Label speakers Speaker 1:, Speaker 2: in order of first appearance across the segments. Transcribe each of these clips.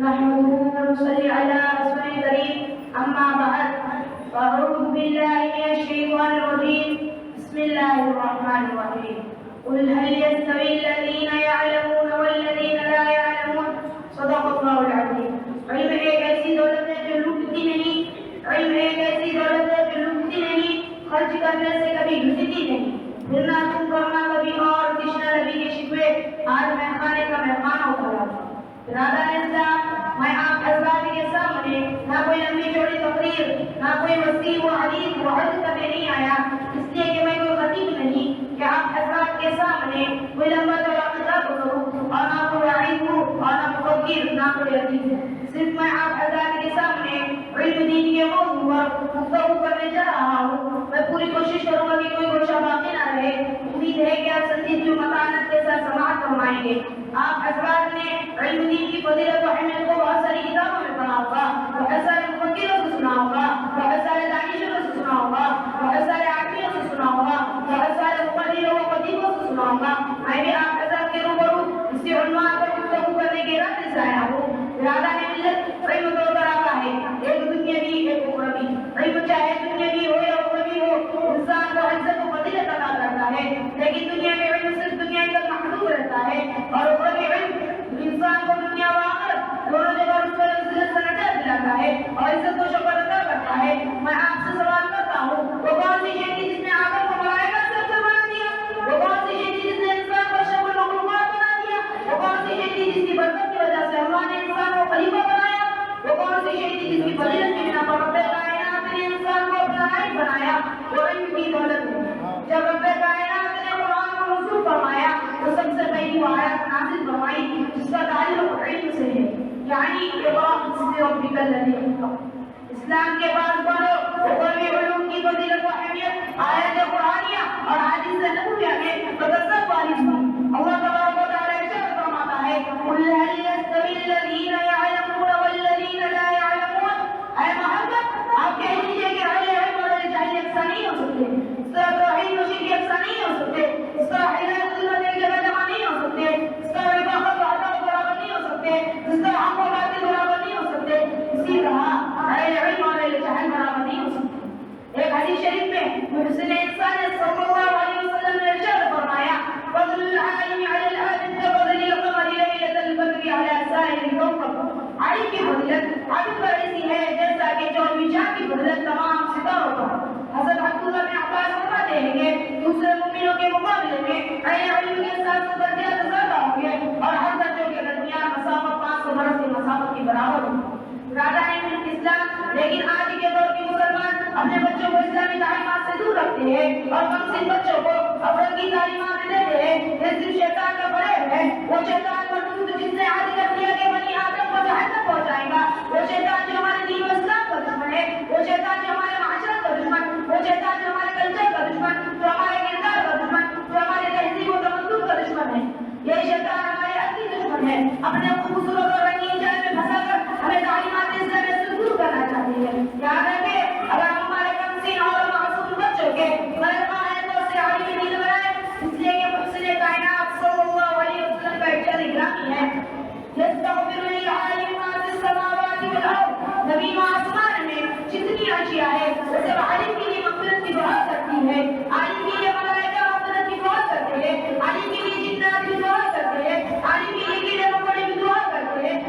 Speaker 1: نحمده ونصلي على رسول الكريم أما بعد فأعوذ بالله من الشيطان الرجيم بسم الله الرحمن الرحيم قل هل يستوي الذين يعلمون والذين لا يعلمون صدق الله العظيم. علم ایک ایسی دولت ہے جو لٹتی نہیں، علم ایک ایسی دولت ہے جو لٹتی نہیں، خرچ کرنے سے کبھی گھٹتی نہیں، پھرنا تم کرنا کبھی اور تشنہ لبی کے شکوے آج میں خانے کا مہمان ہو کھڑا تھا. ارادہ نظام میں آپ حضرات کے سامنے نہ کوئی لمبی چوڑی تقریر نہ کوئی وسیع و عریض وعظ کرنے نہیں آیا، اس لیے کہ میں کوئی خطیب نہیں کہ آپ حضرات کے سامنے کوئی لمبا چوڑا خطاب کروں، اور نہ کوئی وعید ہوں اور نہ مفکر نہ کوئی عزیز. صرف میں آپ حضرات کے سامنے علم دین کے موضوع پر گفتگو کرنے جا رہا ہوں. میں پوری کوشش کروں گا کہ کوئی گوشہ باقی نہ رہے. امید ہے کہ آپ سنجیدگی و متانت کے ساتھ سماعت فرمائیں گے. آپ حضرات نے علم دین کی فضیلت و اہمیت کو بہت ساری کتابوں میں پڑھا ہوگا، بہت سارے مفکروں سے سنا ہوگا، بہت سارے دانشوروں سے سنا ہوگا، بہت سارے عالموں سے سنا ہوگا، بہت سارے مقرروں و خطیبوں سے سنا ہوگا. میں بھی آپ حضرات کے روبرو اسی عنوان پر گفتگو کرنے کے ارادے سے آیا ہوں. ارادہ ملت علم دو طرح کا ہے، ایک دنیاوی ایک اخروی. علم چاہے دنیاوی ہو یا اخروی ہو انسان کو عزت و فضیلت عطا کرتا ہے، لیکن دنیا میں علم صرف دنیا تک محدود رہتا ہے، اور اخروی علم انسان کو دنیا و آخرت دونوں جگہ اس پر عزت سے نجات دلاتا ہے اور عزت و شکر ادا کرتا ہے. میں آپ سے سوال کرتا ہوں، وہ کون سی شے تھی جس نے آدم کو ملائکہ سے افضل بنا دیا؟ وہ کون سی شے تھی جس نے انسان کو اشرف المخلوقات بنا دیا؟ وہ کون سی شے تھی جس کی برکت کی وجہ سے اللہ نے انسان کو خلیفہ بنایا؟ وہ کون سی شے تھی جس کی فضیلت کی بنا پر رب کائنات نے انسان کو اپنا نائب بنایا؟ وہ علم کی دولت ہے. جب رب کائنات نے قرآن کو نزول فرمایا تو سب سے پہلی وہ آیت نازل فرمائی جس کا تعلق علم سے ہے، یعنی اقرأ باسم ربک الذی خلق. اسلام کے بعد بڑھو اخروی علوم کی فضیلت و اہمیت آیات قرآنیہ اور حدیث نبویہ میں متصل وارد ہوئی. اللہ تبارک و تعالی ارشاد فرماتا ہے قل هل يستوي الذين يعلمون والذين لا يعلمون. اے محمد آپ کہہ دیجئے کہ اہل علم اور اہل جہل یکساں نہیں ہو سکتے، اس طرح توحید و شرک یکساں نہیں ہو سکتے، اس طرح ہدایت ظلمت ایک جگہ جمع نہیں ہو سکتے، اس طرح رفاقت و عداوت برابر نہیں ہو سکتے، اس طرح حق و باطل برابر نہیں ہو سکتے، اسی طرح اہل علم اور اہل جہل برابر نہیں ہو سکتے. ایک حدیث شریف میں محسن انسان صلی اللہ علیہ وسلم نے ارشاد فرمایا فضل العالم على العابد كفضل القمر ليلة البدر على سائر الكوكب. عالم کی فضیلت عابد پر ایسی ہے جیسا کہ چوبیس چاند کی فضیلت تمام ستاروں پر. حضرت عبداللہ بن عباس فرماتے ہیں کہ دوسرے مومنوں کے مقابلے میں اہل علم کے 700 درجات زیادہ ہوں گے اور ہر درجوں کے درمیان مسافت 500 برس کی مسافت کی برابر ہوگی. ارادہ ہے ملک اسلام، لیکن آج کے دور کے مسلمان اپنے بچوں کو اسلامی تعلیمات سے دور رکھتے ہیں اور کم سن بچوں کو افرنگی تعلیمات دیتے ہیں. یہ صرف شیطان کا فریب ہے. وہ شیطان مردود جس نے عادی کر دیا کہ بنی آدم کو جہنم پہنچائے گا، وہ شیطان جو ہمارے دین و اسلام کا دشمن ہے، وہ شیطان جو ہمارے معاشرت کا دشمن، وہ شیطان جو ہمارے کلچر کا دشمن، جو ہمارے کردار کا دشمن، جو ہمارے تہذیب و تمدن کا دشمن ہے. یہ شیطان ہمارے اصلی دشمن ہے. اپنے خوبصورت اور رنگین جال میں پھنسا کر ہمیں تعلیمات اسلام سے دور کرنا چاہتی ہے. یاد رکھیں اگر ہمارے کم سن اور معصوم بچوں کے مرحبا ہے تو اسے عالم دین بنائے، اس لیے کہ محسن کائنات صلی اللہ علیہ وسلم کا ارشاد گرامی ہے یستغفر للعالم ما فی السماوات والارض. زمین و آسمان میں جتنی اشیاء ہے وہ سب عالم کے لیے مغفرت کی دعا کرتی ہے. عالم کے لیے ملائکہ مغفرت کی دعا کرتے ہیں، عالم کے لیے جنات بھی دعا کرتے ہیں، عالم کے لیے کیڑے مکوڑے بھی دعا کرتے ہیں،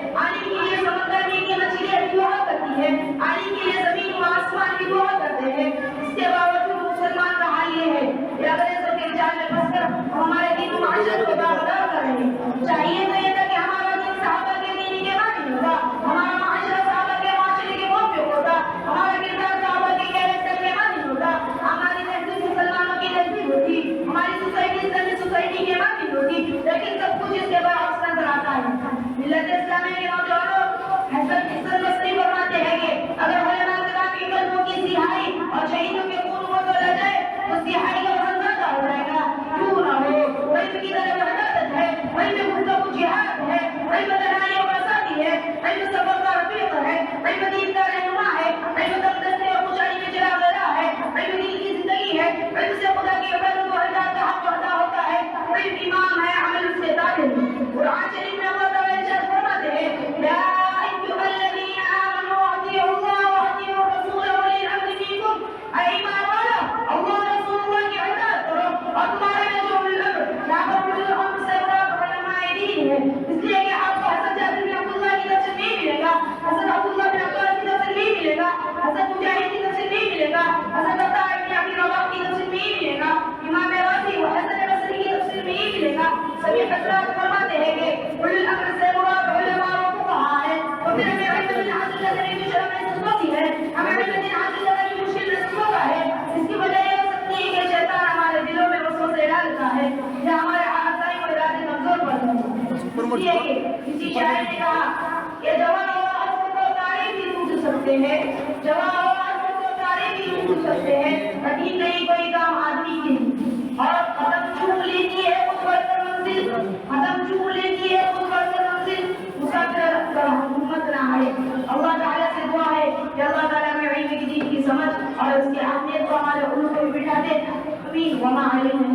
Speaker 1: سبھی حضرات فرماتے ہیں کہ اولو الامر سے مراد علماء و فقہاء ہے، اور پھر ہمیں علم دین حاصل کرنے کی شرح محسوس ہوتی ہے، ہمیں علم دین حاصل کرنے کی مشکل محسوس ہوتا ہے۔ اس کی وجہ یہ ہو سکتی ہے کہ شیطان ہمارے دلوں میں وسوسے ڈالتا ہے یا ہمارے عقائد و ارادے کمزور پڑتے ہیں۔ اس لیے کہ کسی شاعر نے کہا کہ جوان و عزم کو تعریف ہی پوچھ سکتے ہیں، جوان و عزم کو تعریف ہی پوچھ سکتے ہیں، کٹھن نہیں کوئی کام آدمی کی۔ اور قدم چوم لیتی ہے خود بڑھ کر منزل، قدم چوم لیتی ہے خود بڑھ کر منزل، مسافر کا حکومت نہ آئے۔ اللہ تعالیٰ سے دعا ہے کہ اللہ تعالیٰ میں علم کی دین کی سمجھ اور اس کی اہمیت کو ہمارے قلوب میں بٹھا دے۔ امین وما علینا